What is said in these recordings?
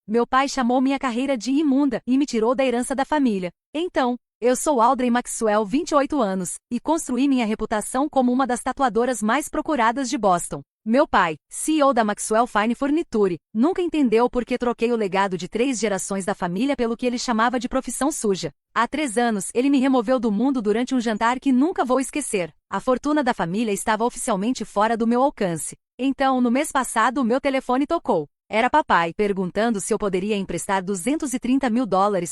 Meu pai chamou minha carreira de imunda e me tirou da herança da família. Então, eu sou Audrey Maxwell, 28 anos, e construí minha reputação como uma das tatuadoras mais procuradas de Boston. Meu pai, CEO da Maxwell Fine Furniture, nunca entendeu por que troquei o legado de 3 gerações da família pelo que ele chamava de profissão suja. Há 3 anos, ele me removeu do mundo durante um jantar que nunca vou esquecer. A fortuna da família estava oficialmente fora do meu alcance. Então, no mês passado, meu telefone tocou. Era papai, perguntando se eu poderia emprestar $230 mil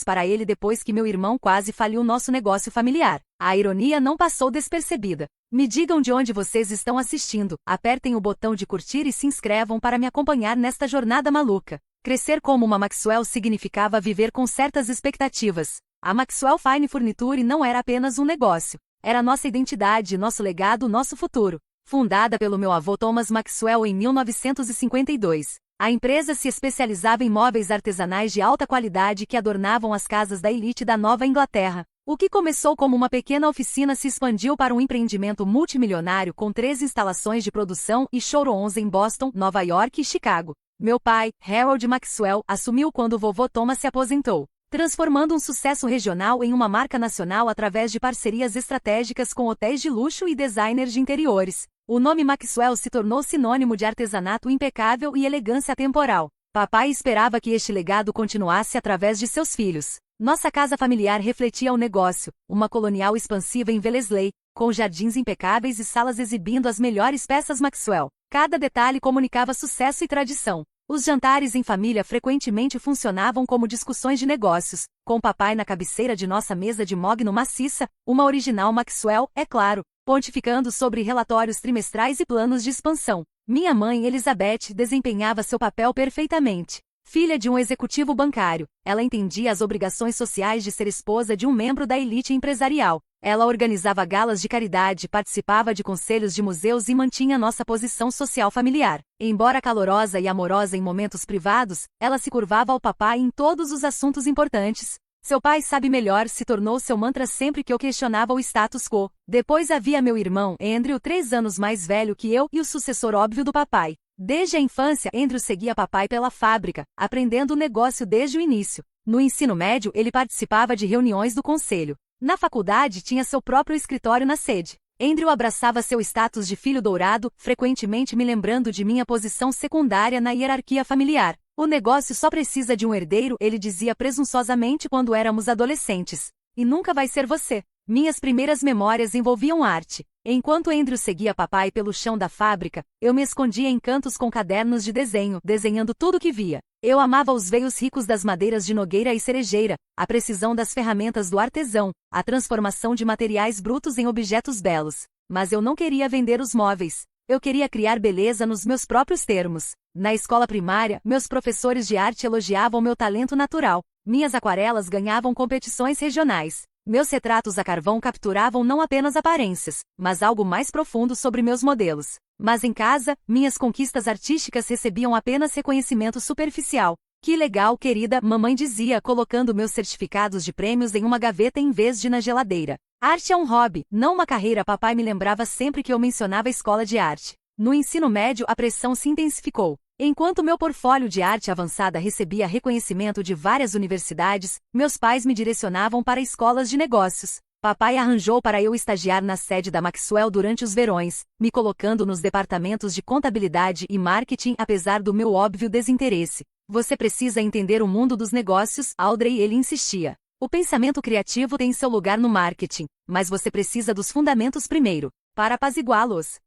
para ele depois que meu irmão quase faliu nosso negócio familiar. A ironia não passou despercebida. Me digam de onde vocês estão assistindo, apertem o botão de curtir e se inscrevam para me acompanhar nesta jornada maluca. Crescer como uma Maxwell significava viver com certas expectativas. A Maxwell Fine Furniture não era apenas um negócio. Era nossa identidade, nosso legado, nosso futuro. Fundada pelo meu avô Thomas Maxwell em 1952. A empresa se especializava em móveis artesanais de alta qualidade que adornavam as casas da elite da Nova Inglaterra. O que começou como uma pequena oficina se expandiu para um empreendimento multimilionário com 3 instalações de produção e showrooms em Boston, Nova York e Chicago. Meu pai, Harold Maxwell, assumiu quando o vovô Thomas se aposentou, transformando um sucesso regional em uma marca nacional através de parcerias estratégicas com hotéis de luxo e designers de interiores. O nome Maxwell se tornou sinônimo de artesanato impecável e elegância atemporal. Papai esperava que este legado continuasse através de seus filhos. Nossa casa familiar refletia o negócio, uma colonial expansiva em Wellesley, com jardins impecáveis e salas exibindo as melhores peças Maxwell. Cada detalhe comunicava sucesso e tradição. Os jantares em família frequentemente funcionavam como discussões de negócios, com papai na cabeceira de nossa mesa de mogno maciça, uma original Maxwell, é claro, pontificando sobre relatórios trimestrais e planos de expansão. Minha mãe, Elizabeth, desempenhava seu papel perfeitamente. Filha de um executivo bancário, ela entendia as obrigações sociais de ser esposa de um membro da elite empresarial. Ela organizava galas de caridade, participava de conselhos de museus e mantinha nossa posição social familiar. Embora calorosa e amorosa em momentos privados, ela se curvava ao papai em todos os assuntos importantes. Seu pai sabe melhor se tornou seu mantra sempre que eu questionava o status quo. Depois havia meu irmão, Andrew, 3 anos mais velho que eu e o sucessor óbvio do papai. Desde a infância, Andrew seguia papai pela fábrica, aprendendo o negócio desde o início. No ensino médio, ele participava de reuniões do conselho. Na faculdade, tinha seu próprio escritório na sede. Andrew abraçava seu status de filho dourado, frequentemente me lembrando de minha posição secundária na hierarquia familiar. O negócio só precisa de um herdeiro, ele dizia presunçosamente quando éramos adolescentes. E nunca vai ser você. Minhas primeiras memórias envolviam arte. Enquanto Andrew seguia papai pelo chão da fábrica, eu me escondia em cantos com cadernos de desenho, desenhando tudo que via. Eu amava os veios ricos das madeiras de nogueira e cerejeira, a precisão das ferramentas do artesão, a transformação de materiais brutos em objetos belos. Mas eu não queria vender os móveis. Eu queria criar beleza nos meus próprios termos. Na escola primária, meus professores de arte elogiavam meu talento natural. Minhas aquarelas ganhavam competições regionais. Meus retratos a carvão capturavam não apenas aparências, mas algo mais profundo sobre meus modelos. Mas em casa, minhas conquistas artísticas recebiam apenas reconhecimento superficial. Que legal, querida, mamãe dizia, colocando meus certificados de prêmios em uma gaveta em vez de na geladeira. Arte é um hobby, não uma carreira, papai me lembrava sempre que eu mencionava a escola de arte. No ensino médio, a pressão se intensificou. Enquanto meu portfólio de arte avançada recebia reconhecimento de várias universidades, meus pais me direcionavam para escolas de negócios. Papai arranjou para eu estagiar na sede da Maxwell durante os verões, me colocando nos departamentos de contabilidade e marketing apesar do meu óbvio desinteresse. Você precisa entender o mundo dos negócios, Audrey, ele insistia. O pensamento criativo tem seu lugar no marketing, mas você precisa dos fundamentos primeiro, para apaziguá-los.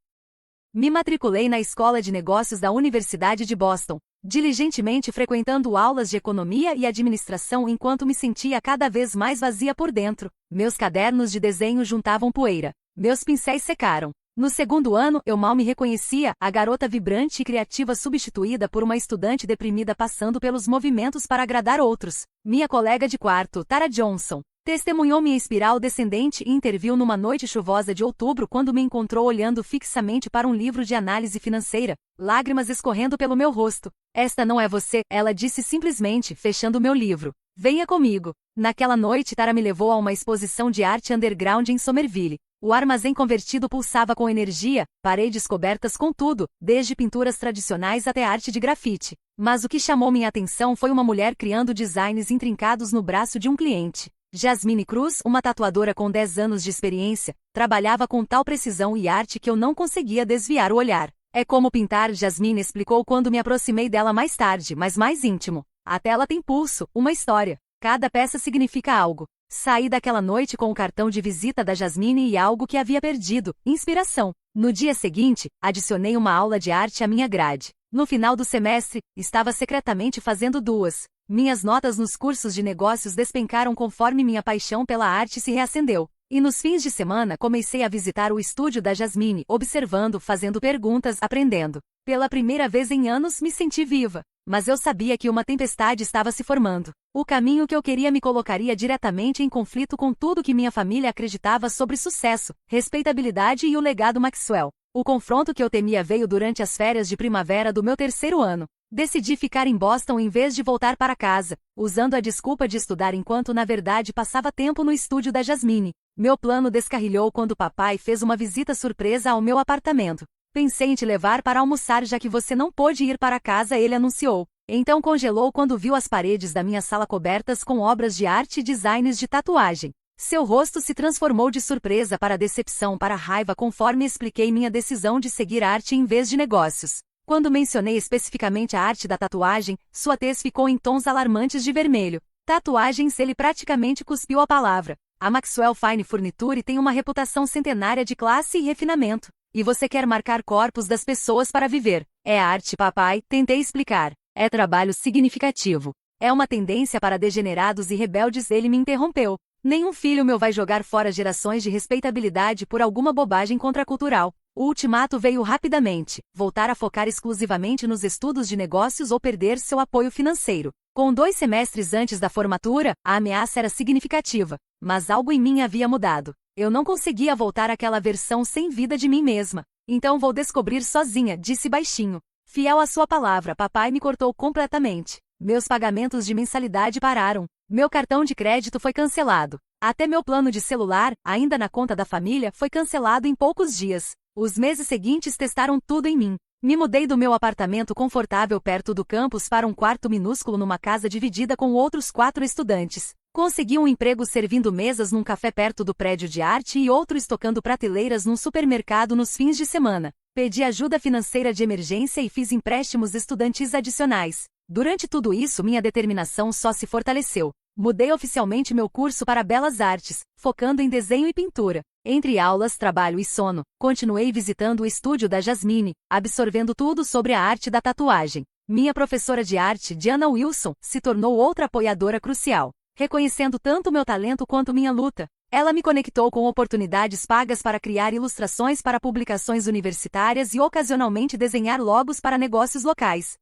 Me matriculei na Escola de Negócios da Universidade de Boston, diligentemente frequentando aulas de economia e administração enquanto me sentia cada vez mais vazia por dentro. Meus cadernos de desenho juntavam poeira. Meus pincéis secaram. No segundo ano, eu mal me reconhecia, a garota vibrante e criativa substituída por uma estudante deprimida passando pelos movimentos para agradar outros. Minha colega de quarto, Tara Johnson, testemunhou minha espiral descendente e interviu numa noite chuvosa de outubro quando me encontrou olhando fixamente para um livro de análise financeira, lágrimas escorrendo pelo meu rosto. Esta não é você, ela disse simplesmente, fechando meu livro. Venha comigo. Naquela noite Tara me levou a uma exposição de arte underground em Somerville. O armazém convertido pulsava com energia, paredes cobertas com tudo, desde pinturas tradicionais até arte de grafite. Mas o que chamou minha atenção foi uma mulher criando designs intrincados no braço de um cliente. Jasmine Cruz, uma tatuadora com 10 anos de experiência, trabalhava com tal precisão e arte que eu não conseguia desviar o olhar. É como pintar, Jasmine explicou quando me aproximei dela mais tarde, mas mais íntimo. A tela tem pulso, uma história. Cada peça significa algo. Saí daquela noite com o cartão de visita da Jasmine e algo que havia perdido, inspiração. No dia seguinte, adicionei uma aula de arte à minha grade. No final do semestre, estava secretamente fazendo 2. Minhas notas nos cursos de negócios despencaram conforme minha paixão pela arte se reacendeu. E nos fins de semana comecei a visitar o estúdio da Jasmine, observando, fazendo perguntas, aprendendo. Pela primeira vez em anos me senti viva. Mas eu sabia que uma tempestade estava se formando. O caminho que eu queria me colocaria diretamente em conflito com tudo que minha família acreditava sobre sucesso, respeitabilidade e o legado Maxwell. O confronto que eu temia veio durante as férias de primavera do meu 3º ano. Decidi ficar em Boston em vez de voltar para casa, usando a desculpa de estudar enquanto na verdade passava tempo no estúdio da Jasmine. Meu plano descarrilhou quando papai fez uma visita surpresa ao meu apartamento. Pensei em te levar para almoçar já que você não pôde ir para casa, ele anunciou. Então congelou quando viu as paredes da minha sala cobertas com obras de arte e designs de tatuagem. Seu rosto se transformou de surpresa para decepção para raiva conforme expliquei minha decisão de seguir arte em vez de negócios. Quando mencionei especificamente a arte da tatuagem, sua tez ficou em tons alarmantes de vermelho. Tatuagens, ele praticamente cuspiu a palavra. A Maxwell Fine Furniture tem uma reputação centenária de classe e refinamento. E você quer marcar corpos das pessoas para viver. É arte, papai, tentei explicar. É trabalho significativo. É uma tendência para degenerados e rebeldes, ele me interrompeu. Nenhum filho meu vai jogar fora gerações de respeitabilidade por alguma bobagem contracultural. O ultimato veio rapidamente: voltar a focar exclusivamente nos estudos de negócios ou perder seu apoio financeiro. Com 2 semestres antes da formatura, a ameaça era significativa, mas algo em mim havia mudado. Eu não conseguia voltar àquela versão sem vida de mim mesma. Então vou descobrir sozinha, disse baixinho. Fiel à sua palavra, papai me cortou completamente. Meus pagamentos de mensalidade pararam. Meu cartão de crédito foi cancelado. Até meu plano de celular, ainda na conta da família, foi cancelado em poucos dias. Os meses seguintes testaram tudo em mim. Me mudei do meu apartamento confortável perto do campus para um quarto minúsculo numa casa dividida com outros 4 estudantes. Consegui um emprego servindo mesas num café perto do prédio de arte e outro estocando prateleiras num supermercado nos fins de semana. Pedi ajuda financeira de emergência e fiz empréstimos estudantis adicionais. Durante tudo isso, minha determinação só se fortaleceu. Mudei oficialmente meu curso para Belas Artes, focando em desenho e pintura. Entre aulas, trabalho e sono, continuei visitando o estúdio da Jasmine, absorvendo tudo sobre a arte da tatuagem. Minha professora de arte, Diana Wilson, se tornou outra apoiadora crucial, reconhecendo tanto meu talento quanto minha luta. Ela me conectou com oportunidades pagas para criar ilustrações para publicações universitárias e ocasionalmente desenhar logos para negócios locais.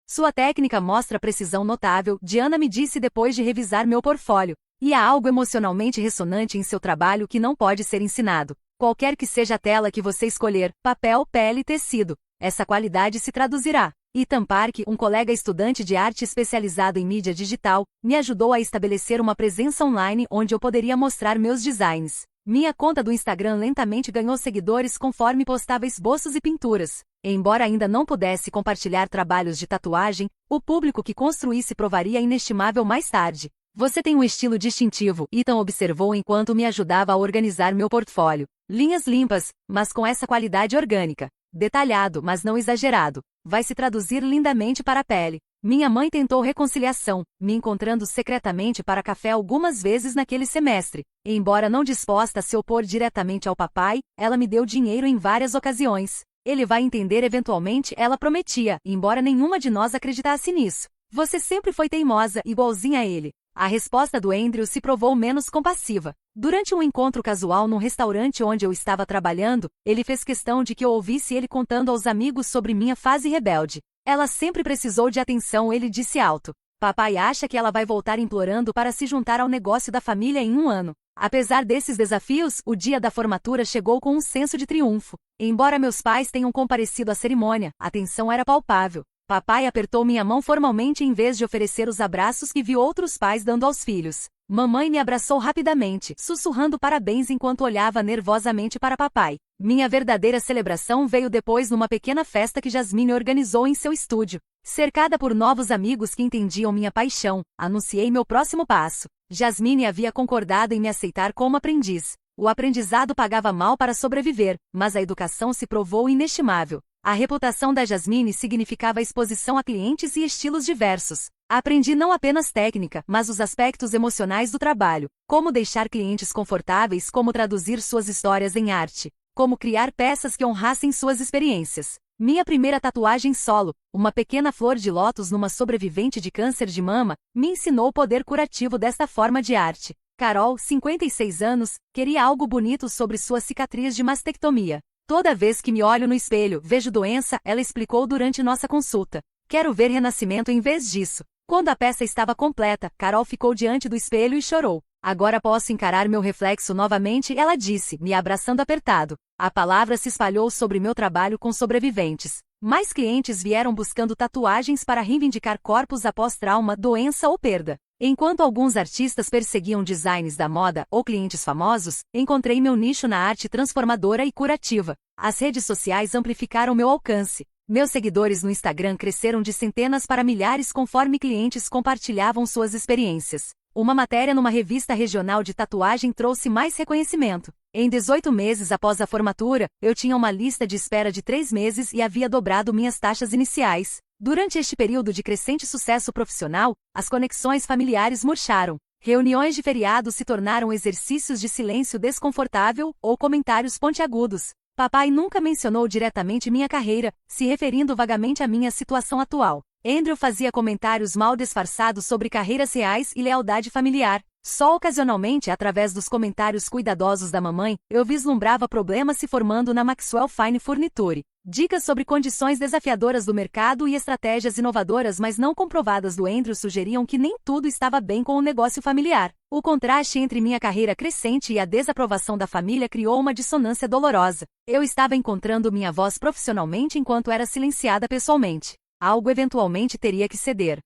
Sua técnica mostra precisão notável, Diana me disse depois de revisar meu portfólio. E há algo emocionalmente ressonante em seu trabalho que não pode ser ensinado. Qualquer que seja a tela que você escolher, papel, pele, tecido, essa qualidade se traduzirá. Ethan Park, um colega estudante de arte especializado em mídia digital, me ajudou a estabelecer uma presença online onde eu poderia mostrar meus designs. Minha conta do Instagram lentamente ganhou seguidores conforme postava esboços e pinturas. Embora ainda não pudesse compartilhar trabalhos de tatuagem, o público que construísse provaria inestimável mais tarde. Você tem um estilo distintivo, Ethan observou enquanto me ajudava a organizar meu portfólio. Linhas limpas, mas com essa qualidade orgânica. Detalhado, mas não exagerado. Vai se traduzir lindamente para a pele. Minha mãe tentou reconciliação, me encontrando secretamente para café algumas vezes naquele semestre. Embora não disposta a se opor diretamente ao papai, ela me deu dinheiro em várias ocasiões. Ele vai entender eventualmente, ela prometia, embora nenhuma de nós acreditasse nisso. Você sempre foi teimosa, igualzinha a ele. A resposta do Andrew se provou menos compassiva. Durante um encontro casual num restaurante onde eu estava trabalhando, ele fez questão de que eu ouvisse ele contando aos amigos sobre minha fase rebelde. Ela sempre precisou de atenção, ele disse alto. Papai acha que ela vai voltar implorando para se juntar ao negócio da família em 1 ano. Apesar desses desafios, o dia da formatura chegou com um senso de triunfo. Embora meus pais tenham comparecido à cerimônia, a tensão era palpável. Papai apertou minha mão formalmente em vez de oferecer os abraços que vi outros pais dando aos filhos. Mamãe me abraçou rapidamente, sussurrando parabéns enquanto olhava nervosamente para papai. Minha verdadeira celebração veio depois numa pequena festa que Jasmine organizou em seu estúdio. Cercada por novos amigos que entendiam minha paixão, anunciei meu próximo passo. Jasmine havia concordado em me aceitar como aprendiz. O aprendizado pagava mal para sobreviver, mas a educação se provou inestimável. A reputação da Jasmine significava exposição a clientes e estilos diversos. Aprendi não apenas técnica, mas os aspectos emocionais do trabalho. Como deixar clientes confortáveis, como traduzir suas histórias em arte, como criar peças que honrassem suas experiências. Minha primeira tatuagem solo, uma pequena flor de lótus numa sobrevivente de câncer de mama, me ensinou o poder curativo desta forma de arte. Carol, 56 anos, queria algo bonito sobre sua cicatriz de mastectomia. Toda vez que me olho no espelho, vejo doença, ela explicou durante nossa consulta. Quero ver renascimento em vez disso. Quando a peça estava completa, Carol ficou diante do espelho e chorou. Agora posso encarar meu reflexo novamente, ela disse, me abraçando apertado. A palavra se espalhou sobre meu trabalho com sobreviventes. Mais clientes vieram buscando tatuagens para reivindicar corpos após trauma, doença ou perda. Enquanto alguns artistas perseguiam designs da moda ou clientes famosos, encontrei meu nicho na arte transformadora e curativa. As redes sociais amplificaram meu alcance. Meus seguidores no Instagram cresceram de centenas para milhares conforme clientes compartilhavam suas experiências. Uma matéria numa revista regional de tatuagem trouxe mais reconhecimento. Em 18 meses após a formatura, eu tinha uma lista de espera de 3 meses e havia dobrado minhas taxas iniciais. Durante este período de crescente sucesso profissional, as conexões familiares murcharam. Reuniões de feriado se tornaram exercícios de silêncio desconfortável ou comentários pontiagudos. Papai nunca mencionou diretamente minha carreira, se referindo vagamente à minha situação atual. Andrew fazia comentários mal disfarçados sobre carreiras reais e lealdade familiar. Só ocasionalmente, através dos comentários cuidadosos da mamãe, eu vislumbrava problemas se formando na Maxwell Fine Furniture. Dicas sobre condições desafiadoras do mercado e estratégias inovadoras mas não comprovadas do Andrew sugeriam que nem tudo estava bem com o negócio familiar. O contraste entre minha carreira crescente e a desaprovação da família criou uma dissonância dolorosa. Eu estava encontrando minha voz profissionalmente enquanto era silenciada pessoalmente. Algo eventualmente teria que ceder.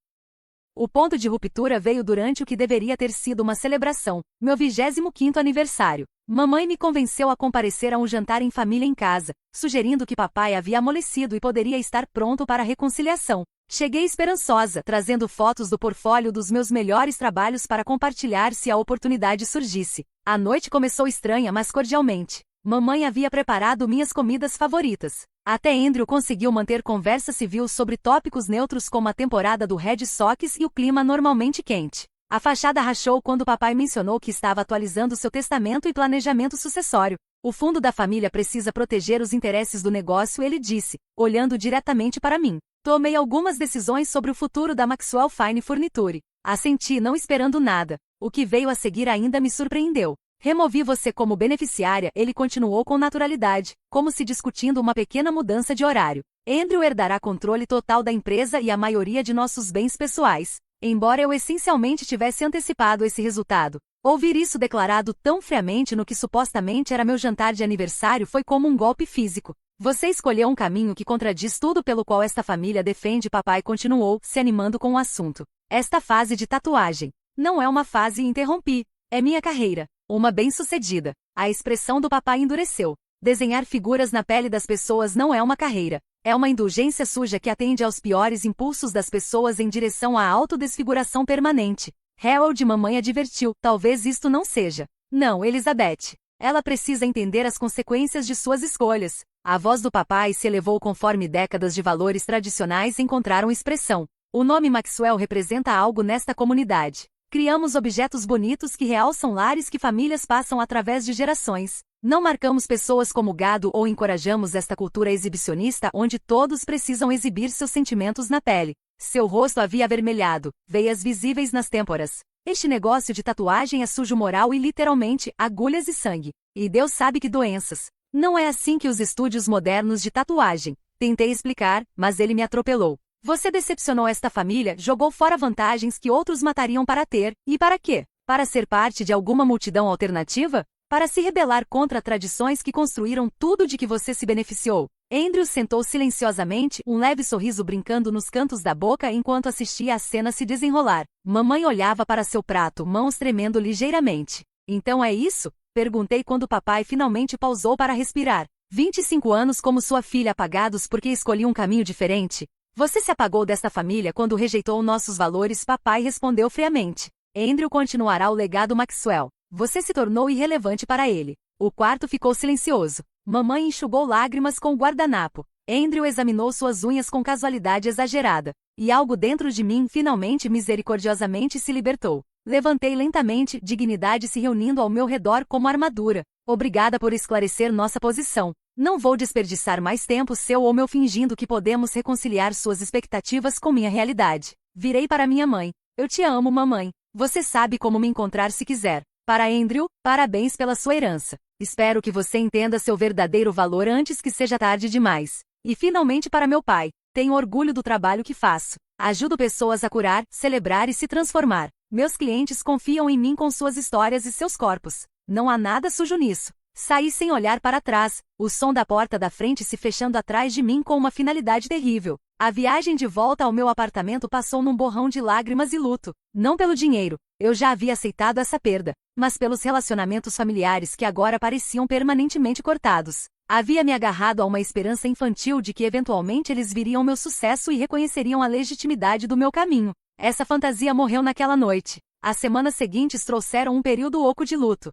O ponto de ruptura veio durante o que deveria ter sido uma celebração, meu 25º aniversário. Mamãe me convenceu a comparecer a um jantar em família em casa, sugerindo que papai havia amolecido e poderia estar pronto para a reconciliação. Cheguei esperançosa, trazendo fotos do portfólio dos meus melhores trabalhos para compartilhar se a oportunidade surgisse. A noite começou estranha, mas cordialmente. Mamãe havia preparado minhas comidas favoritas. Até Andrew conseguiu manter conversa civil sobre tópicos neutros como a temporada do Red Sox e o clima normalmente quente. A fachada rachou quando papai mencionou que estava atualizando seu testamento e planejamento sucessório. O fundo da família precisa proteger os interesses do negócio, ele disse, olhando diretamente para mim. Tomei algumas decisões sobre o futuro da Maxwell Fine Furniture. Assenti, não esperando nada. O que veio a seguir ainda me surpreendeu. Removi você como beneficiária, ele continuou com naturalidade, como se discutindo uma pequena mudança de horário. Andrew herdará controle total da empresa e a maioria de nossos bens pessoais. Embora eu essencialmente tivesse antecipado esse resultado, ouvir isso declarado tão friamente no que supostamente era meu jantar de aniversário foi como um golpe físico. Você escolheu um caminho que contradiz tudo pelo qual esta família defende, papai continuou, se animando com o assunto. Esta fase de tatuagem não é uma fase, interrompi. É minha carreira. Uma bem-sucedida. A expressão do papai endureceu. Desenhar figuras na pele das pessoas não é uma carreira. É uma indulgência suja que atende aos piores impulsos das pessoas em direção à autodesfiguração permanente. Harold, mamãe advertiu, talvez isto não seja. Não, Elizabeth. Ela precisa entender as consequências de suas escolhas. A voz do papai se elevou conforme décadas de valores tradicionais encontraram expressão. O nome Maxwell representa algo nesta comunidade. Criamos objetos bonitos que realçam lares que famílias passam através de gerações. Não marcamos pessoas como gado ou encorajamos esta cultura exibicionista onde todos precisam exibir seus sentimentos na pele. Seu rosto havia avermelhado, veias visíveis nas têmporas. Este negócio de tatuagem é sujo moral e literalmente, agulhas e sangue. E Deus sabe que doenças. Não é assim que os estúdios modernos de tatuagem. Tentei explicar, mas ele me atropelou. Você decepcionou esta família, jogou fora vantagens que outros matariam para ter, e para quê? Para ser parte de alguma multidão alternativa? Para se rebelar contra tradições que construíram tudo de que você se beneficiou. Andrew sentou silenciosamente, um leve sorriso brincando nos cantos da boca enquanto assistia a cena se desenrolar. Mamãe olhava para seu prato, mãos tremendo ligeiramente. Então é isso? Perguntei quando papai finalmente pausou para respirar. 25 anos como sua filha apagados porque escolhi um caminho diferente? Você se apagou desta família quando rejeitou nossos valores, papai respondeu friamente. Andrew continuará o legado Maxwell. Você se tornou irrelevante para ele. O quarto ficou silencioso. Mamãe enxugou lágrimas com o guardanapo. Andrew examinou suas unhas com casualidade exagerada. E algo dentro de mim finalmente misericordiosamente se libertou. Levantei lentamente, dignidade se reunindo ao meu redor como armadura. Obrigada por esclarecer nossa posição. Não vou desperdiçar mais tempo seu ou meu fingindo que podemos reconciliar suas expectativas com minha realidade. Virei para minha mãe. Eu te amo, mamãe. Você sabe como me encontrar se quiser. Para Andrew, parabéns pela sua herança. Espero que você entenda seu verdadeiro valor antes que seja tarde demais. E finalmente para meu pai. Tenho orgulho do trabalho que faço. Ajudo pessoas a curar, celebrar e se transformar. Meus clientes confiam em mim com suas histórias e seus corpos. Não há nada sujo nisso. Saí sem olhar para trás, o som da porta da frente se fechando atrás de mim com uma finalidade terrível. A viagem de volta ao meu apartamento passou num borrão de lágrimas e luto. Não pelo dinheiro, eu já havia aceitado essa perda, mas pelos relacionamentos familiares que agora pareciam permanentemente cortados. Havia me agarrado a uma esperança infantil de que eventualmente eles viriam meu sucesso e reconheceriam a legitimidade do meu caminho. Essa fantasia morreu naquela noite. As semanas seguintes trouxeram um período oco de luto.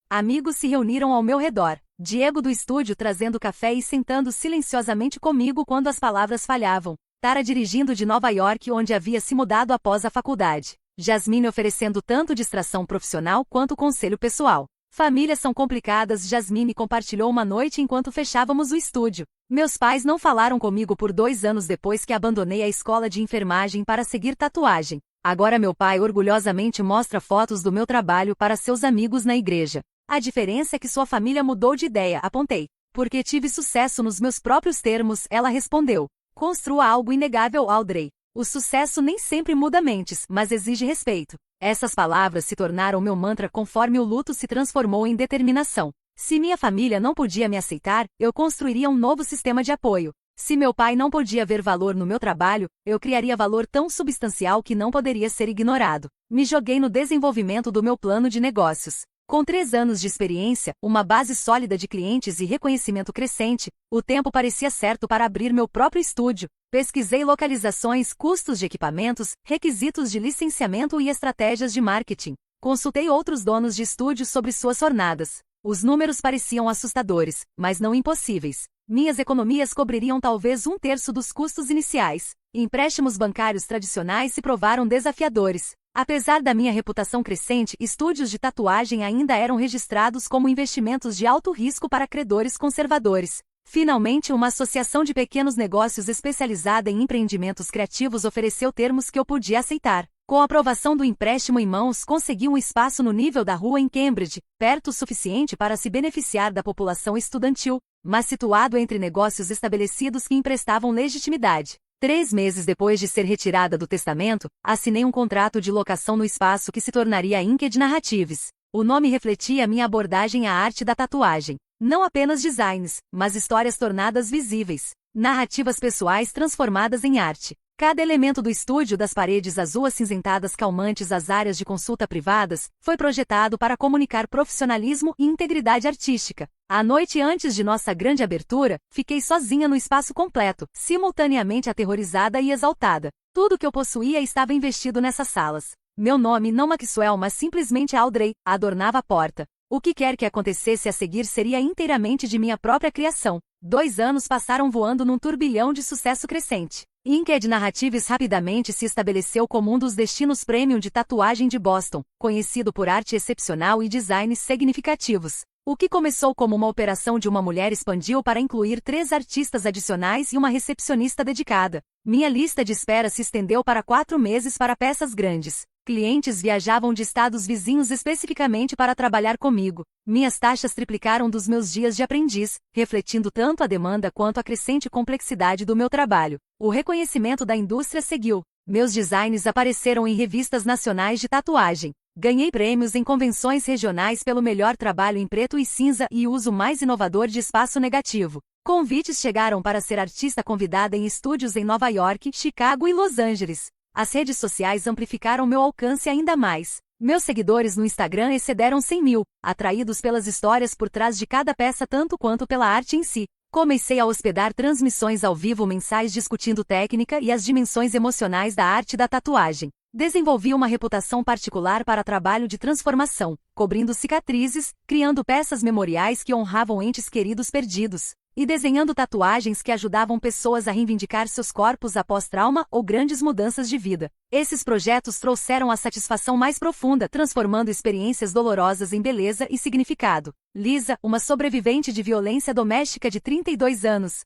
Amigos se reuniram ao meu redor. Diego do estúdio trazendo café e sentando silenciosamente comigo quando as palavras falhavam. Tara dirigindo de Nova York onde havia se mudado após a faculdade. Jasmine oferecendo tanto distração profissional quanto conselho pessoal. Famílias são complicadas. Jasmine compartilhou uma noite enquanto fechávamos o estúdio. Meus pais não falaram comigo por 2 anos depois que abandonei a escola de enfermagem para seguir tatuagem. Agora meu pai orgulhosamente mostra fotos do meu trabalho para seus amigos na igreja. A diferença é que sua família mudou de ideia, apontei. Porque tive sucesso nos meus próprios termos, ela respondeu. Construa algo inegável, Audrey. O sucesso nem sempre muda mentes, mas exige respeito. Essas palavras se tornaram meu mantra conforme o luto se transformou em determinação. Se minha família não podia me aceitar, eu construiria um novo sistema de apoio. Se meu pai não podia ver valor no meu trabalho, eu criaria valor tão substancial que não poderia ser ignorado. Me joguei no desenvolvimento do meu plano de negócios. Com 3 anos de experiência, uma base sólida de clientes e reconhecimento crescente, o tempo parecia certo para abrir meu próprio estúdio. Pesquisei localizações, custos de equipamentos, requisitos de licenciamento e estratégias de marketing. Consultei outros donos de estúdios sobre suas jornadas. Os números pareciam assustadores, mas não impossíveis. Minhas economias cobririam talvez 1/3 dos custos iniciais. Empréstimos bancários tradicionais se provaram desafiadores. Apesar da minha reputação crescente, estúdios de tatuagem ainda eram registrados como investimentos de alto risco para credores conservadores. Finalmente, uma associação de pequenos negócios especializada em empreendimentos criativos ofereceu termos que eu podia aceitar. Com a aprovação do empréstimo em mãos, consegui um espaço no nível da rua em Cambridge, perto o suficiente para se beneficiar da população estudantil, mas situado entre negócios estabelecidos que emprestavam legitimidade. 3 meses depois de ser retirada do testamento, assinei um contrato de locação no espaço que se tornaria a Inked Narratives. O nome refletia minha abordagem à arte da tatuagem. Não apenas designs, mas histórias tornadas visíveis. Narrativas pessoais transformadas em arte. Cada elemento do estúdio, das paredes azul acinzentadas calmantes às áreas de consulta privadas, foi projetado para comunicar profissionalismo e integridade artística. A noite antes de nossa grande abertura, fiquei sozinha no espaço completo, simultaneamente aterrorizada e exaltada. Tudo que eu possuía estava investido nessas salas. Meu nome, não Maxwell, mas simplesmente Audrey, adornava a porta. O que quer que acontecesse a seguir seria inteiramente de minha própria criação. 2 anos passaram voando num turbilhão de sucesso crescente. Inked Narratives rapidamente se estabeleceu como um dos destinos premium de tatuagem de Boston, conhecido por arte excepcional e designs significativos. O que começou como uma operação de uma mulher expandiu para incluir 3 artistas adicionais e uma recepcionista dedicada. Minha lista de espera se estendeu para 4 meses para peças grandes. Clientes viajavam de estados vizinhos especificamente para trabalhar comigo. Minhas taxas triplicaram dos meus dias de aprendiz, refletindo tanto a demanda quanto a crescente complexidade do meu trabalho. O reconhecimento da indústria seguiu. Meus designs apareceram em revistas nacionais de tatuagem. Ganhei prêmios em convenções regionais pelo melhor trabalho em preto e cinza e uso mais inovador de espaço negativo. Convites chegaram para ser artista convidada em estúdios em Nova York, Chicago e Los Angeles. As redes sociais amplificaram meu alcance ainda mais. Meus seguidores no Instagram excederam 100 mil, atraídos pelas histórias por trás de cada peça tanto quanto pela arte em si. Comecei a hospedar transmissões ao vivo mensais discutindo técnica e as dimensões emocionais da arte da tatuagem. Desenvolvi uma reputação particular para trabalho de transformação, cobrindo cicatrizes, criando peças memoriais que honravam entes queridos perdidos, e desenhando tatuagens que ajudavam pessoas a reivindicar seus corpos após trauma ou grandes mudanças de vida. Esses projetos trouxeram a satisfação mais profunda, transformando experiências dolorosas em beleza e significado. Lisa, uma sobrevivente de violência doméstica de 32 anos,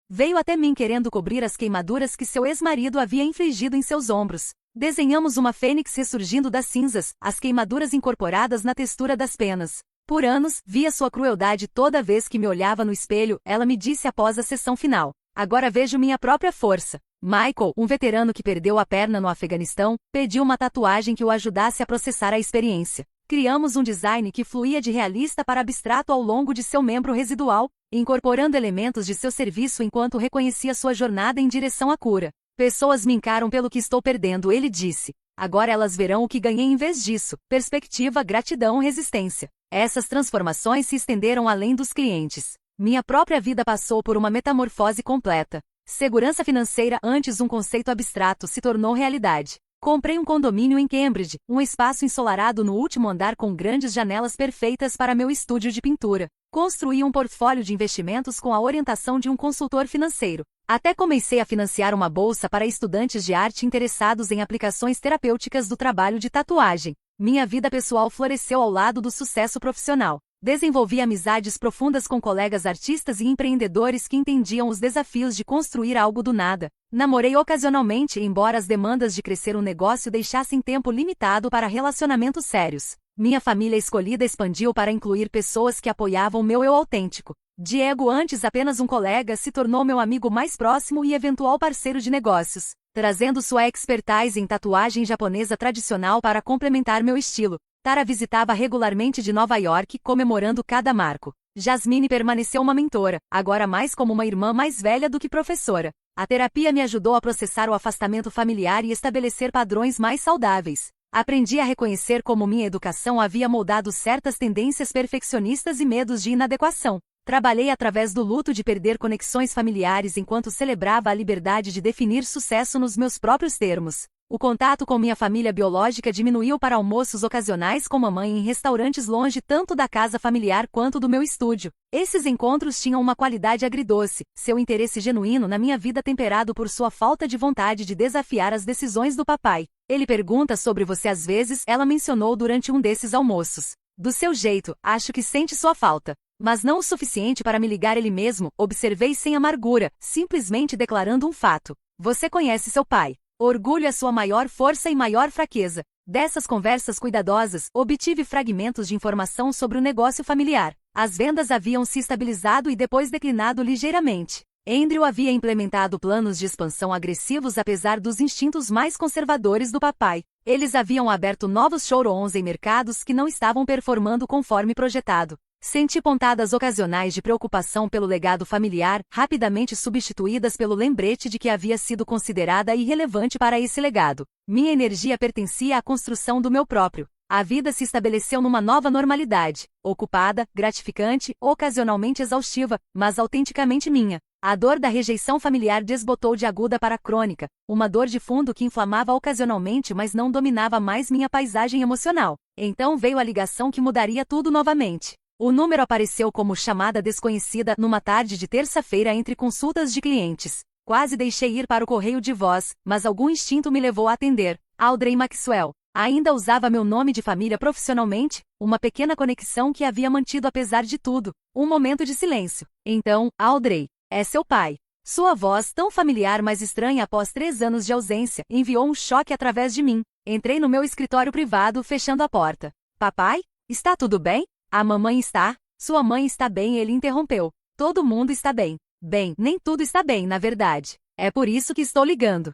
veio até mim querendo cobrir as queimaduras que seu ex-marido havia infligido em seus ombros. Desenhamos uma fênix ressurgindo das cinzas, as queimaduras incorporadas na textura das penas. Por anos, via sua crueldade toda vez que me olhava no espelho, ela me disse após a sessão final. Agora vejo minha própria força. Michael, um veterano que perdeu a perna no Afeganistão, pediu uma tatuagem que o ajudasse a processar a experiência. Criamos um design que fluía de realista para abstrato ao longo de seu membro residual, incorporando elementos de seu serviço enquanto reconhecia sua jornada em direção à cura. Pessoas me encaram pelo que estou perdendo, ele disse. Agora elas verão o que ganhei em vez disso. Perspectiva, gratidão, resistência. Essas transformações se estenderam além dos clientes. Minha própria vida passou por uma metamorfose completa. Segurança financeira, antes um conceito abstrato, se tornou realidade. Comprei um condomínio em Cambridge, um espaço ensolarado no último andar com grandes janelas perfeitas para meu estúdio de pintura. Construí um portfólio de investimentos com a orientação de um consultor financeiro. Até comecei a financiar uma bolsa para estudantes de arte interessados em aplicações terapêuticas do trabalho de tatuagem. Minha vida pessoal floresceu ao lado do sucesso profissional. Desenvolvi amizades profundas com colegas artistas e empreendedores que entendiam os desafios de construir algo do nada. Namorei ocasionalmente, embora as demandas de crescer um negócio deixassem tempo limitado para relacionamentos sérios. Minha família escolhida expandiu para incluir pessoas que apoiavam meu eu autêntico. Diego, antes apenas um colega, se tornou meu amigo mais próximo e eventual parceiro de negócios, trazendo sua expertise em tatuagem japonesa tradicional para complementar meu estilo. Tara visitava regularmente de Nova York, comemorando cada marco. Jasmine permaneceu uma mentora, agora mais como uma irmã mais velha do que professora. A terapia me ajudou a processar o afastamento familiar e estabelecer padrões mais saudáveis. Aprendi a reconhecer como minha educação havia moldado certas tendências perfeccionistas e medos de inadequação. Trabalhei através do luto de perder conexões familiares enquanto celebrava a liberdade de definir sucesso nos meus próprios termos. O contato com minha família biológica diminuiu para almoços ocasionais com mamãe em restaurantes longe tanto da casa familiar quanto do meu estúdio. Esses encontros tinham uma qualidade agridoce, seu interesse genuíno na minha vida temperado por sua falta de vontade de desafiar as decisões do papai. Ele pergunta sobre você às vezes, ela mencionou durante um desses almoços. Do seu jeito, acho que sente sua falta. Mas não o suficiente para me ligar ele mesmo, observei sem amargura, simplesmente declarando um fato. Você conhece seu pai. Orgulho é sua maior força e maior fraqueza. Dessas conversas cuidadosas, obtive fragmentos de informação sobre o negócio familiar. As vendas haviam se estabilizado e depois declinado ligeiramente. Andrew havia implementado planos de expansão agressivos apesar dos instintos mais conservadores do papai. Eles haviam aberto novos showrooms em mercados que não estavam performando conforme projetado. Senti pontadas ocasionais de preocupação pelo legado familiar, rapidamente substituídas pelo lembrete de que havia sido considerada irrelevante para esse legado. Minha energia pertencia à construção do meu próprio. A vida se estabeleceu numa nova normalidade, ocupada, gratificante, ocasionalmente exaustiva, mas autenticamente minha. A dor da rejeição familiar desbotou de aguda para crônica, uma dor de fundo que inflamava ocasionalmente mas não dominava mais minha paisagem emocional. Então veio a ligação que mudaria tudo novamente. O número apareceu como chamada desconhecida numa tarde de terça-feira entre consultas de clientes. Quase deixei ir para o correio de voz, mas algum instinto me levou a atender. Audrey Maxwell. Ainda usava meu nome de família profissionalmente, uma pequena conexão que havia mantido apesar de tudo. Um momento de silêncio. Então, Audrey, é seu pai. Sua voz, tão familiar mas estranha após 3 anos de ausência, enviou um choque através de mim. Entrei no meu escritório privado, fechando a porta. Papai? Está tudo bem? A mamãe está? Sua mãe está bem, ele interrompeu. Todo mundo está bem. Bem, nem tudo está bem, na verdade. É por isso que estou ligando.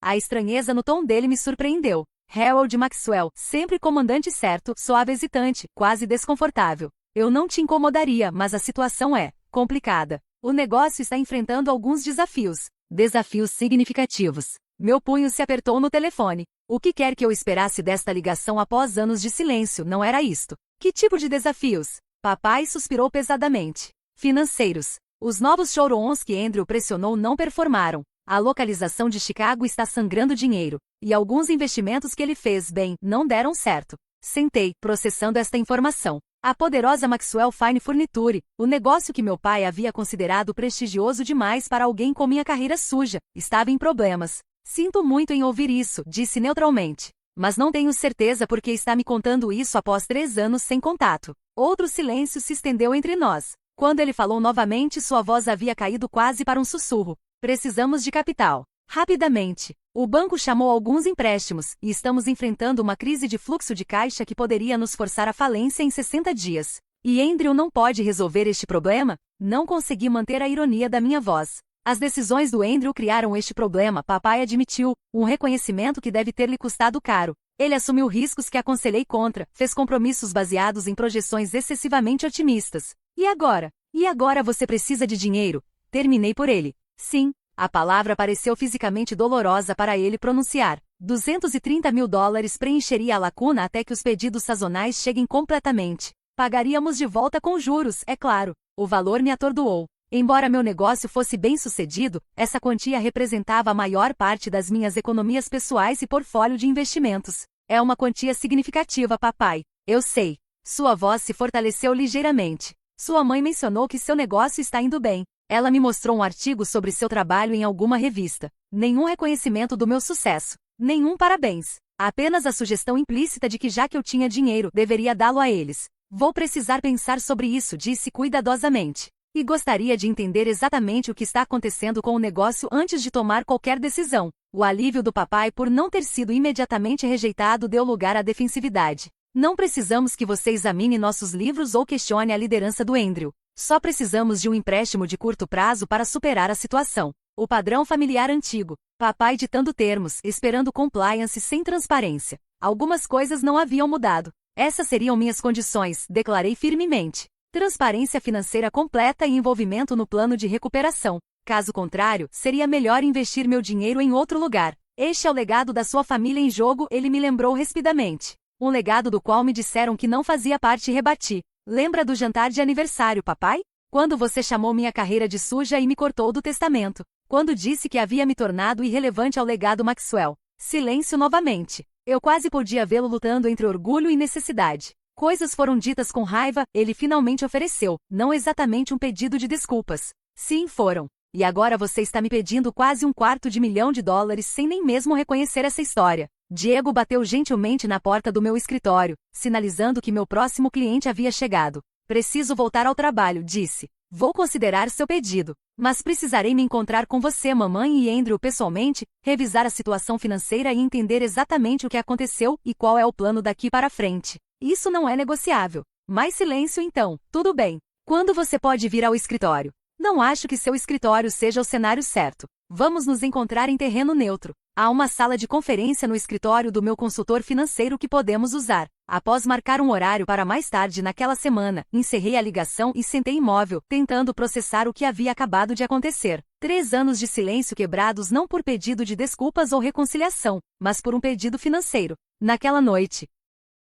A estranheza no tom dele me surpreendeu. Harold Maxwell, sempre comandante certo, soava hesitante, quase desconfortável. Eu não te incomodaria, mas a situação é complicada. O negócio está enfrentando alguns desafios. Desafios significativos. Meu punho se apertou no telefone. O que quer que eu esperasse desta ligação após anos de silêncio, não era isto. Que tipo de desafios? Papai suspirou pesadamente. Financeiros. Os novos showrooms que Andrew pressionou não performaram. A localização de Chicago está sangrando dinheiro. E alguns investimentos que ele fez bem não deram certo. Sentei, processando esta informação. A poderosa Maxwell Fine Furniture, o negócio que meu pai havia considerado prestigioso demais para alguém com minha carreira suja, estava em problemas. Sinto muito em ouvir isso, disse neutralmente. Mas não tenho certeza porque está me contando isso após 3 anos sem contato. Outro silêncio se estendeu entre nós. Quando ele falou novamente, sua voz havia caído quase para um sussurro. Precisamos de capital. Rapidamente. O banco chamou alguns empréstimos, e estamos enfrentando uma crise de fluxo de caixa que poderia nos forçar à falência em 60 dias. E Andrew não pode resolver este problema? Não consegui manter a ironia da minha voz. As decisões do Andrew criaram este problema, papai admitiu, um reconhecimento que deve ter lhe custado caro. Ele assumiu riscos que aconselhei contra, fez compromissos baseados em projeções excessivamente otimistas. E agora? E agora você precisa de dinheiro? Terminei por ele. Sim. A palavra pareceu fisicamente dolorosa para ele pronunciar. 230 mil dólares preencheria a lacuna até que os pedidos sazonais cheguem completamente. Pagaríamos de volta com juros, é claro. O valor me atordoou. Embora meu negócio fosse bem sucedido, essa quantia representava a maior parte das minhas economias pessoais e portfólio de investimentos. É uma quantia significativa, papai. Eu sei. Sua voz se fortaleceu ligeiramente. Sua mãe mencionou que seu negócio está indo bem. Ela me mostrou um artigo sobre seu trabalho em alguma revista. Nenhum reconhecimento do meu sucesso. Nenhum parabéns. Apenas a sugestão implícita de que já que eu tinha dinheiro, deveria dá-lo a eles. Vou precisar pensar sobre isso, disse cuidadosamente. E gostaria de entender exatamente o que está acontecendo com o negócio antes de tomar qualquer decisão. O alívio do papai por não ter sido imediatamente rejeitado deu lugar à defensividade. Não precisamos que você examine nossos livros ou questione a liderança do Andrew. Só precisamos de um empréstimo de curto prazo para superar a situação. O padrão familiar antigo. Papai ditando termos, esperando compliance sem transparência. Algumas coisas não haviam mudado. Essas seriam minhas condições, declarei firmemente. Transparência financeira completa e envolvimento no plano de recuperação. Caso contrário, seria melhor investir meu dinheiro em outro lugar. Este é o legado da sua família em jogo, ele me lembrou rispidamente. Um legado do qual me disseram que não fazia parte e rebati. Lembra do jantar de aniversário, papai? Quando você chamou minha carreira de suja e me cortou do testamento. Quando disse que havia me tornado irrelevante ao legado Maxwell. Silêncio novamente. Eu quase podia vê-lo lutando entre orgulho e necessidade. Coisas foram ditas com raiva, ele finalmente ofereceu, não exatamente um pedido de desculpas. Sim, foram. E agora você está me pedindo quase $250 mil sem nem mesmo reconhecer essa história. Diego bateu gentilmente na porta do meu escritório, sinalizando que meu próximo cliente havia chegado. Preciso voltar ao trabalho, disse. Vou considerar seu pedido, mas precisarei me encontrar com você, mamãe e Andrew pessoalmente, revisar a situação financeira e entender exatamente o que aconteceu e qual é o plano daqui para frente. Isso não é negociável. Mais silêncio então, tudo bem. Quando você pode vir ao escritório? Não acho que seu escritório seja o cenário certo. Vamos nos encontrar em terreno neutro. Há uma sala de conferência no escritório do meu consultor financeiro que podemos usar. Após marcar um horário para mais tarde naquela semana, encerrei a ligação e sentei imóvel, tentando processar o que havia acabado de acontecer. 3 anos de silêncio quebrados não por pedido de desculpas ou reconciliação, mas por um pedido financeiro. Naquela noite,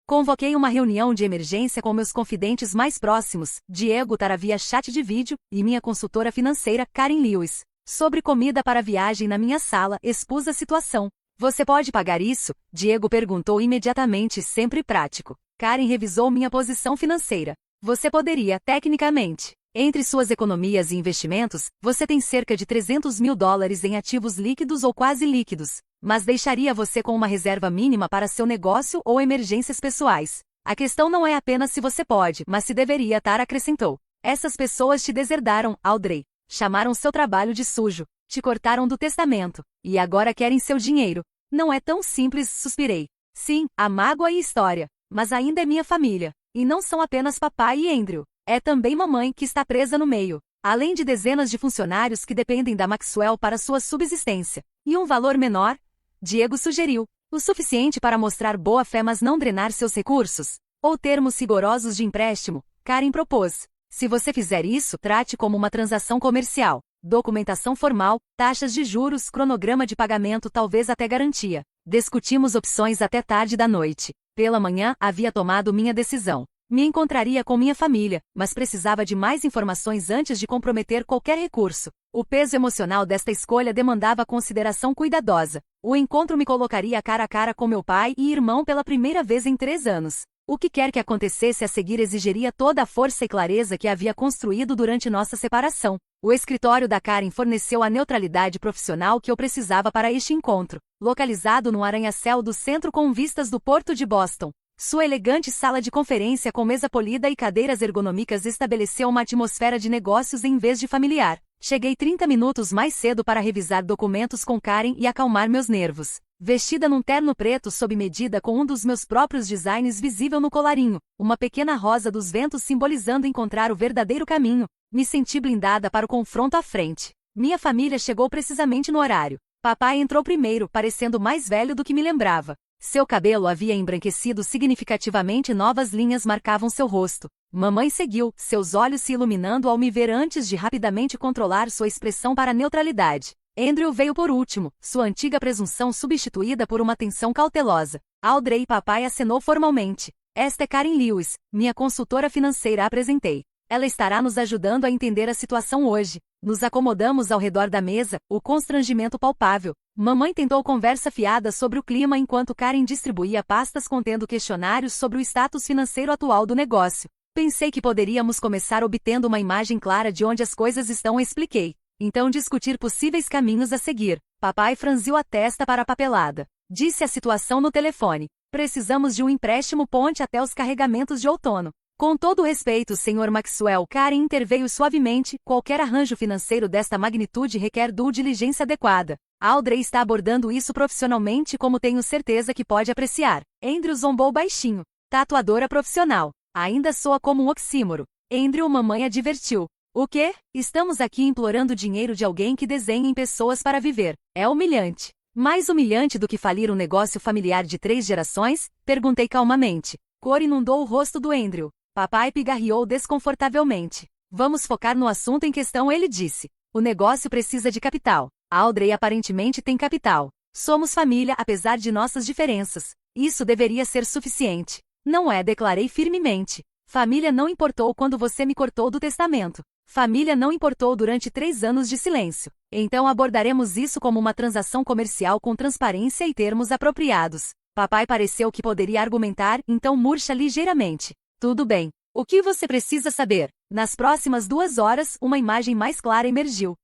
convoquei uma reunião de emergência com meus confidentes mais próximos, Diego Tara via chat de vídeo, e minha consultora financeira, Karen Lewis. Sobre comida para a viagem na minha sala, expus a situação. Você pode pagar isso? Diego perguntou imediatamente, sempre prático. Karen revisou minha posição financeira. Você poderia, tecnicamente. Entre suas economias e investimentos, você tem cerca de $300 mil em ativos líquidos ou quase líquidos, mas deixaria você com uma reserva mínima para seu negócio ou emergências pessoais. A questão não é apenas se você pode, mas se deveria, Tara acrescentou. Essas pessoas te deserdaram, Audrey. Chamaram seu trabalho de sujo, te cortaram do testamento, e agora querem seu dinheiro. Não é tão simples, suspirei. Sim, há mágoa e história, mas ainda é minha família. E não são apenas papai e Andrew. É também mamãe que está presa no meio. Além de dezenas de funcionários que dependem da Maxwell para sua subsistência. E um valor menor? Diego sugeriu. O suficiente para mostrar boa fé mas não drenar seus recursos? Ou termos rigorosos de empréstimo? Karen propôs. Se você fizer isso, trate como uma transação comercial. Documentação formal, taxas de juros, cronograma de pagamento, talvez até garantia. Discutimos opções até tarde da noite. Pela manhã, havia tomado minha decisão. Me encontraria com minha família, mas precisava de mais informações antes de comprometer qualquer recurso. O peso emocional desta escolha demandava consideração cuidadosa. O encontro me colocaria cara a cara com meu pai e irmão pela primeira vez em 3 anos. O que quer que acontecesse a seguir exigiria toda a força e clareza que havia construído durante nossa separação. O escritório da Karen forneceu a neutralidade profissional que eu precisava para este encontro, localizado no arranha-céu do centro com vistas do Porto de Boston. Sua elegante sala de conferência com mesa polida e cadeiras ergonômicas estabeleceu uma atmosfera de negócios em vez de familiar. Cheguei 30 minutos mais cedo para revisar documentos com Karen e acalmar meus nervos. Vestida num terno preto sob medida com um dos meus próprios designs visível no colarinho, uma pequena rosa dos ventos simbolizando encontrar o verdadeiro caminho, me senti blindada para o confronto à frente. Minha família chegou precisamente no horário. Papai entrou primeiro, parecendo mais velho do que me lembrava. Seu cabelo havia embranquecido significativamente e novas linhas marcavam seu rosto. Mamãe seguiu, seus olhos se iluminando ao me ver antes de rapidamente controlar sua expressão para a neutralidade. Andrew veio por último, sua antiga presunção substituída por uma atenção cautelosa. Audrey e papai acenou formalmente. Esta é Karen Lewis, minha consultora financeira, apresentei. Ela estará nos ajudando a entender a situação hoje. Nos acomodamos ao redor da mesa, o constrangimento palpável. Mamãe tentou conversa fiada sobre o clima enquanto Karen distribuía pastas contendo questionários sobre o status financeiro atual do negócio. Pensei que poderíamos começar obtendo uma imagem clara de onde as coisas estão, expliquei. Então discutir possíveis caminhos a seguir. Papai franziu a testa para a papelada. Disse a situação no telefone. Precisamos de um empréstimo ponte até os carregamentos de outono. Com todo o respeito, Sr. Maxwell, Karen interveio suavemente, qualquer arranjo financeiro desta magnitude requer due diligência adequada. Audrey está abordando isso profissionalmente, como tenho certeza que pode apreciar. Andrew zombou baixinho. Tatuadora profissional. Ainda soa como um oxímoro. Andrew, mamãe advertiu. O quê? Estamos aqui implorando dinheiro de alguém que desenha em pessoas para viver. É humilhante. Mais humilhante do que falir um negócio familiar de 3 gerações? Perguntei calmamente. Cor inundou o rosto do Andrew. Papai pigarreou desconfortavelmente. Vamos focar no assunto em questão, ele disse. O negócio precisa de capital. Audrey aparentemente tem capital. Somos família apesar de nossas diferenças. Isso deveria ser suficiente. Não é, declarei firmemente. Família não importou quando você me cortou do testamento. Família não importou durante 3 anos de silêncio. Então abordaremos isso como uma transação comercial com transparência e termos apropriados. Papai pareceu que poderia argumentar, então murcha ligeiramente. Tudo bem. O que você precisa saber? Nas próximas 2 horas, uma imagem mais clara emergiu.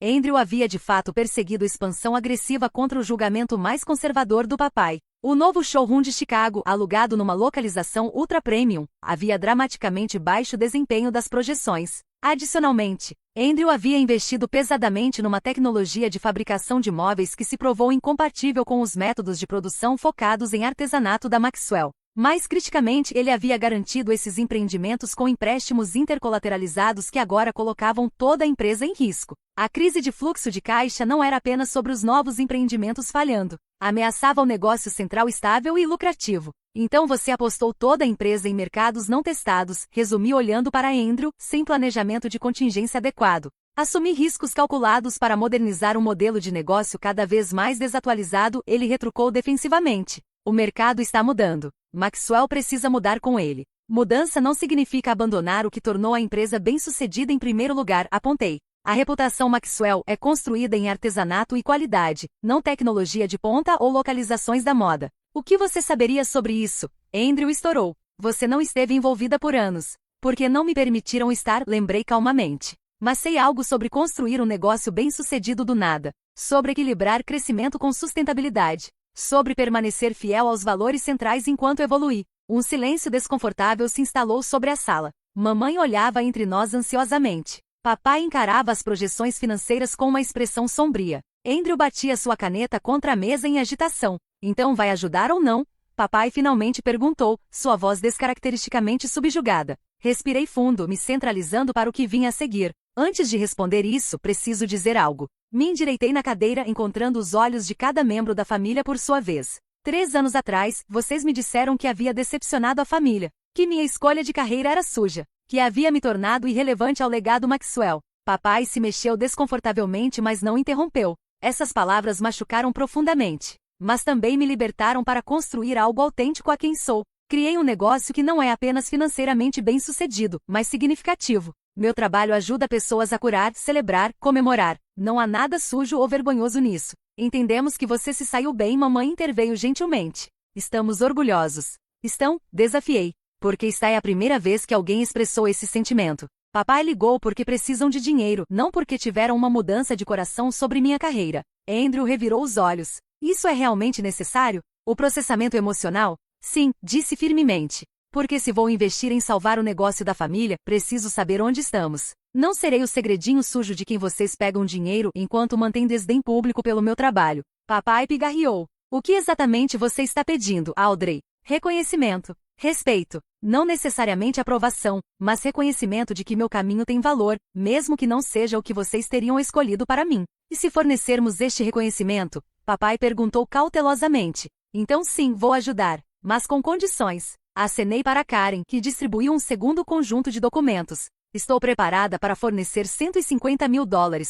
Andrew havia de fato perseguido expansão agressiva contra o julgamento mais conservador do papai. O novo showroom de Chicago, alugado numa localização ultra-premium, havia dramaticamente baixo desempenho das projeções. Adicionalmente, Andrew havia investido pesadamente numa tecnologia de fabricação de móveis que se provou incompatível com os métodos de produção focados em artesanato da Maxwell. Mais criticamente, ele havia garantido esses empreendimentos com empréstimos intercolateralizados que agora colocavam toda a empresa em risco. A crise de fluxo de caixa não era apenas sobre os novos empreendimentos falhando. Ameaçava o negócio central estável e lucrativo. Então você apostou toda a empresa em mercados não testados, resumiu olhando para Andrew, sem planejamento de contingência adequado. Assumi riscos calculados para modernizar um modelo de negócio cada vez mais desatualizado, ele retrucou defensivamente. O mercado está mudando. Maxwell precisa mudar com ele. Mudança não significa abandonar o que tornou a empresa bem-sucedida em primeiro lugar, apontei. A reputação Maxwell é construída em artesanato e qualidade, não tecnologia de ponta ou localizações da moda. O que você saberia sobre isso? Andrew estourou. Você não esteve envolvida por anos. Porque não me permitiram estar, lembrei calmamente. Mas sei algo sobre construir um negócio bem-sucedido do nada. Sobre equilibrar crescimento com sustentabilidade. Sobre permanecer fiel aos valores centrais enquanto evoluir. Um silêncio desconfortável se instalou sobre a sala. Mamãe olhava entre nós ansiosamente. Papai encarava as projeções financeiras com uma expressão sombria. Andrew batia sua caneta contra a mesa em agitação. Então vai ajudar ou não? Papai finalmente perguntou, sua voz descaracteristicamente subjugada. Respirei fundo, me centralizando para o que vinha a seguir. Antes de responder isso, preciso dizer algo. Me endireitei na cadeira, encontrando os olhos de cada membro da família por sua vez. 3 anos atrás, vocês me disseram que havia decepcionado a família, que minha escolha de carreira era suja, que havia me tornado irrelevante ao legado Maxwell. Papai se mexeu desconfortavelmente, mas não interrompeu. Essas palavras machucaram profundamente, mas também me libertaram para construir algo autêntico a quem sou. Criei um negócio que não é apenas financeiramente bem-sucedido, mas significativo. Meu trabalho ajuda pessoas a curar, celebrar, comemorar. Não há nada sujo ou vergonhoso nisso. Entendemos que você se saiu bem, mamãe interveio gentilmente. Estamos orgulhosos. Estão? Desafiei. Porque esta é a primeira vez que alguém expressou esse sentimento. Papai ligou porque precisam de dinheiro, não porque tiveram uma mudança de coração sobre minha carreira. Andrew revirou os olhos. Isso é realmente necessário? O processamento emocional? Sim, disse firmemente. Porque se vou investir em salvar o negócio da família, preciso saber onde estamos. Não serei o segredinho sujo de quem vocês pegam dinheiro enquanto mantém desdém público pelo meu trabalho. Papai pigarreou. O que exatamente você está pedindo, Audrey? Reconhecimento. Respeito. Não necessariamente aprovação, mas reconhecimento de que meu caminho tem valor, mesmo que não seja o que vocês teriam escolhido para mim. E se fornecermos este reconhecimento? Papai perguntou cautelosamente. Então sim, vou ajudar. Mas com condições. Acenei para Karen, que distribuiu um segundo conjunto de documentos. Estou preparada para fornecer $150 mil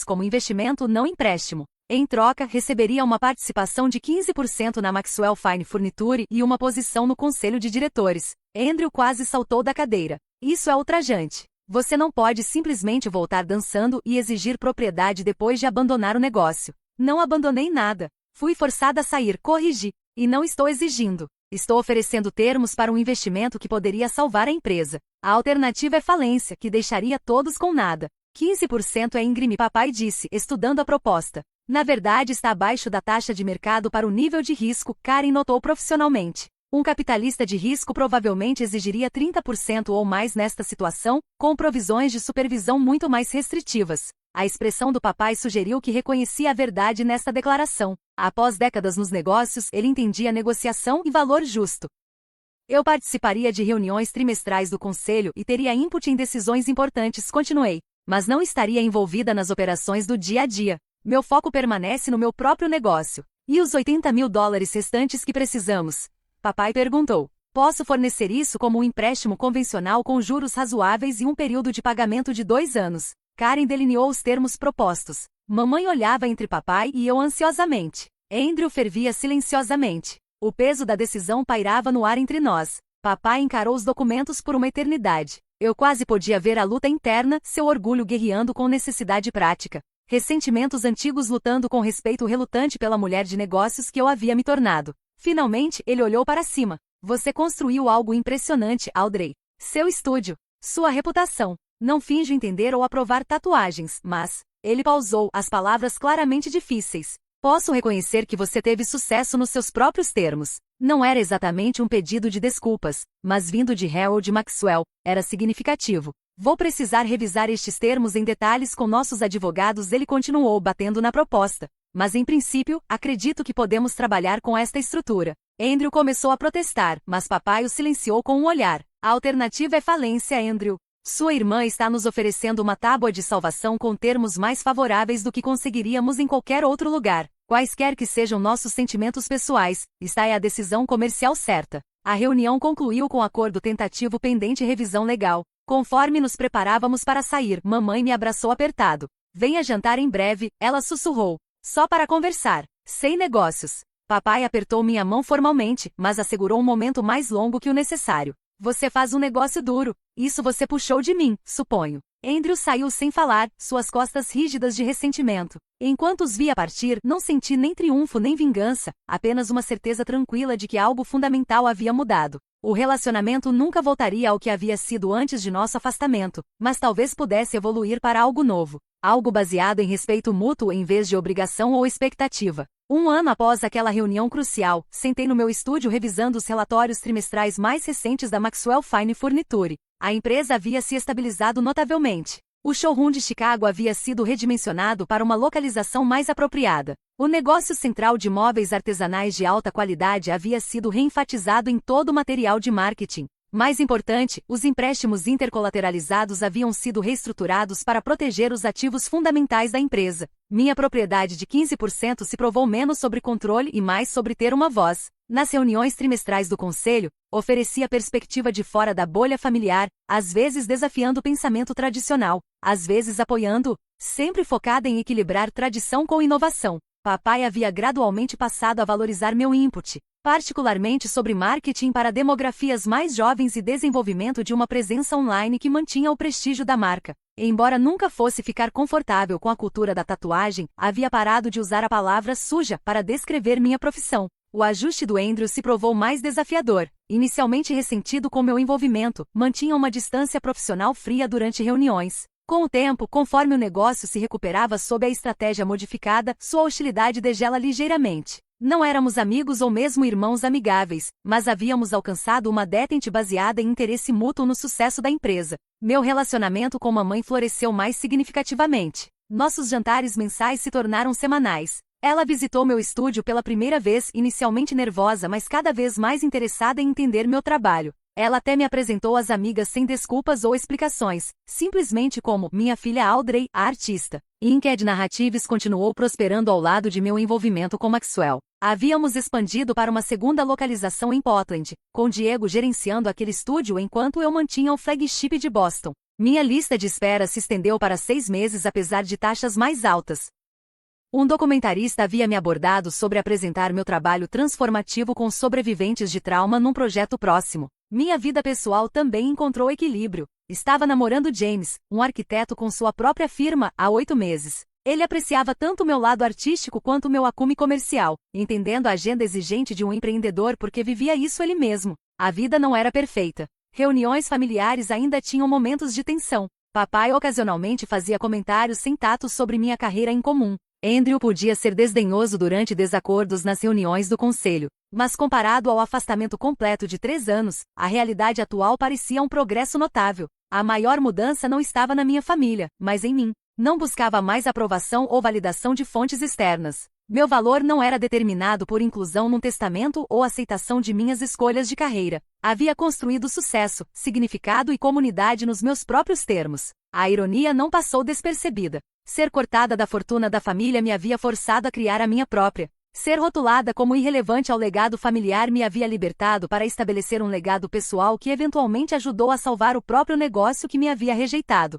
como investimento, não empréstimo. Em troca, receberia uma participação de 15% na Maxwell Fine Furniture e uma posição no conselho de diretores. Andrew quase saltou da cadeira. Isso é ultrajante. Você não pode simplesmente voltar dançando e exigir propriedade depois de abandonar o negócio. Não abandonei nada. Fui forçada a sair, corrigi. E não estou exigindo. Estou oferecendo termos para um investimento que poderia salvar a empresa. A alternativa é falência, que deixaria todos com nada. 15% é íngreme, papai disse, estudando a proposta. Na verdade, está abaixo da taxa de mercado para o nível de risco, Karen notou profissionalmente. Um capitalista de risco provavelmente exigiria 30% ou mais nesta situação, com provisões de supervisão muito mais restritivas. A expressão do papai sugeriu que reconhecia a verdade nesta declaração. Após décadas nos negócios, ele entendia negociação e valor justo. Eu participaria de reuniões trimestrais do conselho e teria input em decisões importantes, continuei, mas não estaria envolvida nas operações do dia a dia. Meu foco permanece no meu próprio negócio. E os $80 mil restantes que precisamos? Papai perguntou. Posso fornecer isso como um empréstimo convencional com juros razoáveis e um período de pagamento de 2 anos. Karen delineou os termos propostos. Mamãe olhava entre papai e eu ansiosamente. Andrew fervia silenciosamente. O peso da decisão pairava no ar entre nós. Papai encarou os documentos por uma eternidade. Eu quase podia ver a luta interna, seu orgulho guerreando com necessidade prática. Ressentimentos antigos lutando com respeito relutante pela mulher de negócios que eu havia me tornado. Finalmente, ele olhou para cima. Você construiu algo impressionante, Audrey. Seu estúdio. Sua reputação. Não finjo entender ou aprovar tatuagens, mas... Ele pausou, as palavras claramente difíceis. Posso reconhecer que você teve sucesso nos seus próprios termos. Não era exatamente um pedido de desculpas, mas vindo de Harold Maxwell, era significativo. Vou precisar revisar estes termos em detalhes com nossos advogados, ele continuou batendo na proposta. Mas em princípio, acredito que podemos trabalhar com esta estrutura. Andrew começou a protestar, mas papai o silenciou com um olhar. A alternativa é falência, Andrew. Sua irmã está nos oferecendo uma tábua de salvação com termos mais favoráveis do que conseguiríamos em qualquer outro lugar. Quaisquer que sejam nossos sentimentos pessoais, esta é a decisão comercial certa. A reunião concluiu com acordo tentativo pendente revisão legal. Conforme nos preparávamos para sair, mamãe me abraçou apertado. Venha jantar em breve, ela sussurrou. Só para conversar. Sem negócios. Papai apertou minha mão formalmente, mas assegurou um momento mais longo que o necessário. Você faz um negócio duro. Isso você puxou de mim, suponho. Andrew saiu sem falar, suas costas rígidas de ressentimento. Enquanto os via partir, não senti nem triunfo nem vingança, apenas uma certeza tranquila de que algo fundamental havia mudado. O relacionamento nunca voltaria ao que havia sido antes de nosso afastamento, mas talvez pudesse evoluir para algo novo. Algo baseado em respeito mútuo em vez de obrigação ou expectativa. 1 ano após aquela reunião crucial, sentei no meu estúdio revisando os relatórios trimestrais mais recentes da Maxwell Fine Furniture. A empresa havia se estabilizado notavelmente. O showroom de Chicago havia sido redimensionado para uma localização mais apropriada. O negócio central de móveis artesanais de alta qualidade havia sido reenfatizado em todo o material de marketing. Mais importante, os empréstimos intercolateralizados haviam sido reestruturados para proteger os ativos fundamentais da empresa. Minha propriedade de 15% se provou menos sobre controle e mais sobre ter uma voz. Nas reuniões trimestrais do conselho, oferecia perspectiva de fora da bolha familiar, às vezes desafiando o pensamento tradicional, às vezes apoiando-o, sempre focada em equilibrar tradição com inovação. Papai havia gradualmente passado a valorizar meu input, particularmente sobre marketing para demografias mais jovens e desenvolvimento de uma presença online que mantinha o prestígio da marca. Embora nunca fosse ficar confortável com a cultura da tatuagem, havia parado de usar a palavra suja para descrever minha profissão. O ajuste do Andrew se provou mais desafiador. Inicialmente ressentido com meu envolvimento, mantinha uma distância profissional fria durante reuniões. Com o tempo, conforme o negócio se recuperava sob a estratégia modificada, sua hostilidade degela ligeiramente. Não éramos amigos ou mesmo irmãos amigáveis, mas havíamos alcançado uma detente baseada em interesse mútuo no sucesso da empresa. Meu relacionamento com mamãe floresceu mais significativamente. Nossos jantares mensais se tornaram semanais. Ela visitou meu estúdio pela primeira vez, inicialmente nervosa, mas cada vez mais interessada em entender meu trabalho. Ela até me apresentou às amigas sem desculpas ou explicações, simplesmente como minha filha Audrey, a artista. Inked Narratives continuou prosperando ao lado de meu envolvimento com Maxwell. Havíamos expandido para uma segunda localização em Portland, com Diego gerenciando aquele estúdio enquanto eu mantinha o flagship de Boston. Minha lista de espera se estendeu para 6 meses apesar de taxas mais altas. Um documentarista havia me abordado sobre apresentar meu trabalho transformativo com sobreviventes de trauma num projeto próximo. Minha vida pessoal também encontrou equilíbrio. Estava namorando James, um arquiteto com sua própria firma, há 8 meses. Ele apreciava tanto o meu lado artístico quanto o meu acume comercial, entendendo a agenda exigente de um empreendedor porque vivia isso ele mesmo. A vida não era perfeita. Reuniões familiares ainda tinham momentos de tensão. Papai ocasionalmente fazia comentários sem tato sobre minha carreira em comum. Andrew podia ser desdenhoso durante desacordos nas reuniões do conselho, mas comparado ao afastamento completo de 3 anos, a realidade atual parecia um progresso notável. A maior mudança não estava na minha família, mas em mim. Não buscava mais aprovação ou validação de fontes externas. Meu valor não era determinado por inclusão num testamento ou aceitação de minhas escolhas de carreira. Havia construído sucesso, significado e comunidade nos meus próprios termos. A ironia não passou despercebida. Ser cortada da fortuna da família me havia forçado a criar a minha própria. Ser rotulada como irrelevante ao legado familiar me havia libertado para estabelecer um legado pessoal que eventualmente ajudou a salvar o próprio negócio que me havia rejeitado.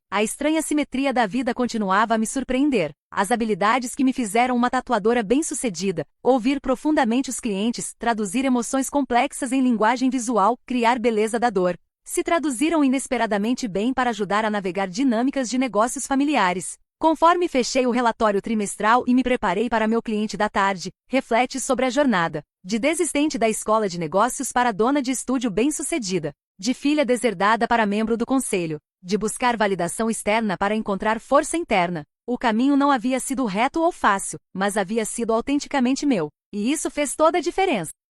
A estranha simetria da vida continuava a me surpreender. As habilidades que me fizeram uma tatuadora bem-sucedida, ouvir profundamente os clientes, traduzir emoções complexas em linguagem visual, criar beleza da dor, se traduziram inesperadamente bem para ajudar a navegar dinâmicas de negócios familiares. Conforme fechei o relatório trimestral e me preparei para meu cliente da tarde, reflete sobre a jornada. De desistente da escola de negócios para dona de estúdio bem-sucedida. De filha deserdada para membro do conselho. De buscar validação externa para encontrar força interna. O caminho não havia sido reto ou fácil, mas havia sido autenticamente meu. E isso fez toda a diferença.